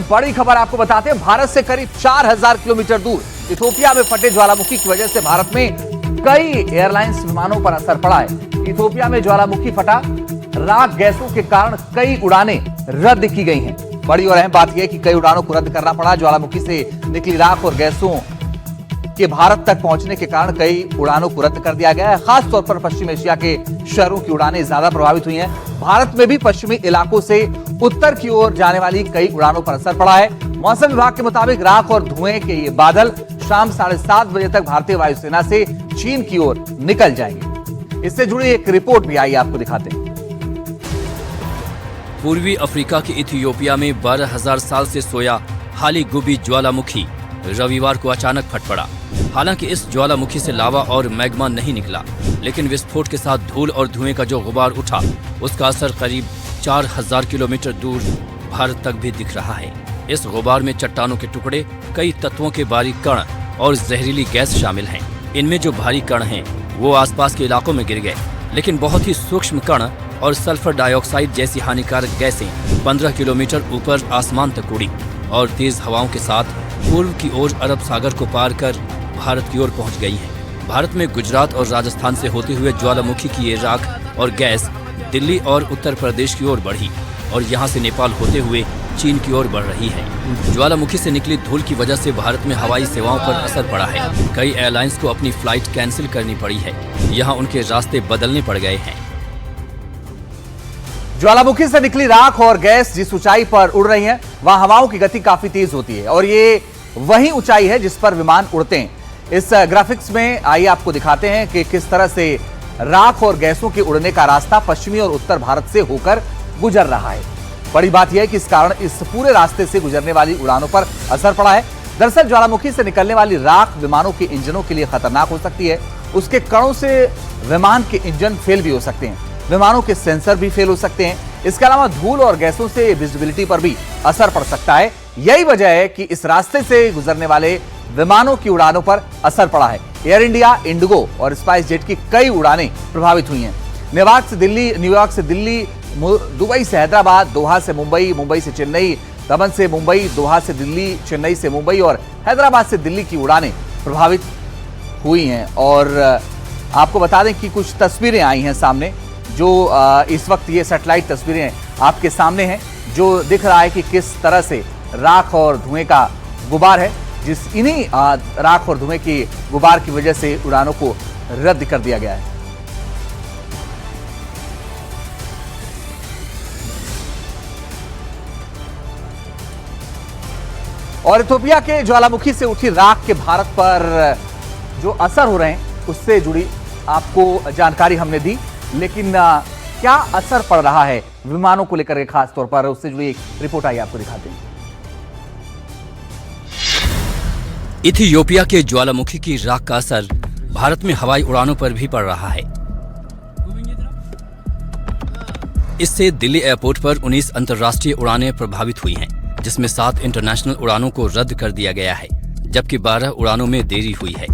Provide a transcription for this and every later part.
बड़ी खबर आपको बताते हैं, भारत से करीब 4000 किलोमीटर दूर इथियोपिया में फटे ज्वालामुखी की वजह से भारत में कई एयरलाइंस विमानों पर असर पड़ा है। इथियोपिया में ज्वालामुखी फटा, राख गैसों के कारण कई उड़ानें रद्द की गई हैं। बड़ी और अहम बात यह है कि कई उड़ानों को रद्द करना पड़ा। ज्वालामुखी से निकली राख और गैसों के भारत तक पहुंचने के कारण कई उड़ानों को रद्द कर दिया गया है। खासतौर पर पश्चिम एशिया के शहरों की उड़ानें ज्यादा प्रभावित हुई हैं। भारत में भी पश्चिमी इलाकों से उत्तर की ओर जाने वाली कई उड़ानों पर असर पड़ा है। मौसम विभाग के मुताबिक राख और धुएं के ये बादल शाम 7:30 बजे तक भारतीय वायुसेना से चीन की ओर निकल जाएंगे। इससे जुड़ी एक रिपोर्ट भी आई, आपको दिखाते हैं। पूर्वी अफ्रीका के इथियोपिया में 12,000 साल से सोया हाली गुबी ज्वालामुखी रविवार को अचानक फट पड़ा। हालांकि इस ज्वालामुखी से लावा और मैग्मा नहीं निकला, लेकिन विस्फोट के साथ धूल और धुएं का जो गुबार उठा, उसका असर करीब 4000 किलोमीटर दूर भारत तक भी दिख रहा है। इस गुबार में चट्टानों के टुकड़े, कई तत्वों के बारीक कण और जहरीली गैस शामिल हैं। इनमें जो भारी कण हैं वो आसपास के इलाकों में गिर गए, लेकिन बहुत ही सूक्ष्म कण और सल्फर डाइऑक्साइड जैसी हानिकारक गैसें 15 किलोमीटर ऊपर आसमान तक उड़ी और तेज हवाओं के साथ पूर्व की ओर अरब सागर को पार कर भारत की ओर पहुंच गई हैं। भारत में गुजरात और राजस्थान से होते हुए ज्वालामुखी की ये राख और गैस दिल्ली और उत्तर प्रदेश की ओर बढ़ी और यहां से नेपाल होते हुए चीन की ओर बढ़ रही है। ज्वालामुखी से निकली धूल की वजह से भारत में हवाई सेवाओं पर असर पड़ा है। कई एयरलाइंस को अपनी फ्लाइट कैंसिल करनी पड़ी है। यहाँ उनके रास्ते बदलने पड़ गए हैं। ज्वालामुखी से निकली राख और गैस जिस ऊंचाई पर उड़ रही है, वहां हवाओं की गति काफी तेज होती है और ये वही ऊंचाई है जिस पर विमान उड़ते हैं। इस ग्राफिक्स में आइए आपको दिखाते हैं कि किस तरह से राख और गैसों के उड़ने का रास्ता पश्चिमी और उत्तर भारत से होकर गुजर रहा है। बड़ी बात यह है कि इस कारण इस पूरे रास्ते से गुजरने वाली उड़ानों पर असर पड़ा है। दरअसल ज्वालामुखी से निकलने वाली राख विमानों के इंजनों के लिए खतरनाक हो सकती है। उसके कणों से विमान के इंजन फेल भी हो सकते हैं, विमानों के सेंसर भी फेल हो सकते हैं। इसके अलावा धूल और गैसों से विजिबिलिटी पर भी असर पड़ सकता है। यही वजह है कि इस रास्ते से गुजरने वाले विमानों की उड़ानों पर असर पड़ा है। एयर इंडिया, इंडिगो और स्पाइस जेट की कई उड़ानें प्रभावित हुई हैं। न्यूयॉर्क से दिल्ली, दुबई से हैदराबाद, दोहा से मुंबई, मुंबई से चेन्नई, दमन से मुंबई, दोहा से दिल्ली, चेन्नई से मुंबई और हैदराबाद से दिल्ली की उड़ानें प्रभावित हुई हैं। और आपको बता दें कि कुछ तस्वीरें आई हैं सामने, जो इस वक्त ये सैटेलाइट तस्वीरें आपके सामने हैं, जो दिख रहा है कि किस तरह से राख और धुएं का गुबार है, इन्हीं राख और धुएं की गुबार की वजह से उड़ानों को रद्द कर दिया गया है। और इथियोपिया के ज्वालामुखी से उठी राख के भारत पर जो असर हो रहे हैं, उससे जुड़ी आपको जानकारी हमने दी, लेकिन क्या असर पड़ रहा है विमानों को लेकर के खास तौर पर, उससे जुड़ी एक रिपोर्ट आई, आपको दिखाते हैं। इथियोपिया के ज्वालामुखी की राख का असर भारत में हवाई उड़ानों पर भी पड़ रहा है। इससे दिल्ली एयरपोर्ट पर 19 अंतर्राष्ट्रीय उड़ानें प्रभावित हुई हैं, जिसमें 7 इंटरनेशनल उड़ानों को रद्द कर दिया गया है, जबकि 12 उड़ानों में देरी हुई है।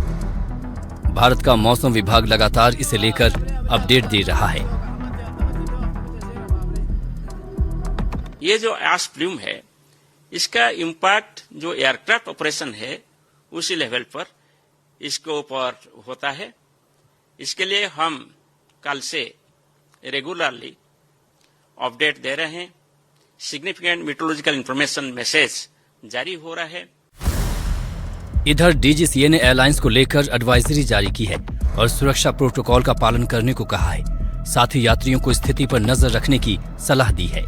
भारत का मौसम विभाग लगातार इसे लेकर अपडेट दे रहा है। ये जो एश प्लूम है, इसका इम्पैक्ट जो एयरक्राफ्ट ऑपरेशन है उसी लेवल पर इसके ऊपर होता है। इसके लिए हम कल से रेगुलरली अपडेट दे रहे हैं। सिग्निफिकेंट मीटरोलॉजिकल इंफॉर्मेशन मैसेज जारी हो रहा है। इधर डीजीसीए ने एयरलाइंस को लेकर एडवाइजरी जारी की है और सुरक्षा प्रोटोकॉल का पालन करने को कहा है। साथ ही यात्रियों को स्थिति पर नजर रखने की सलाह दी है।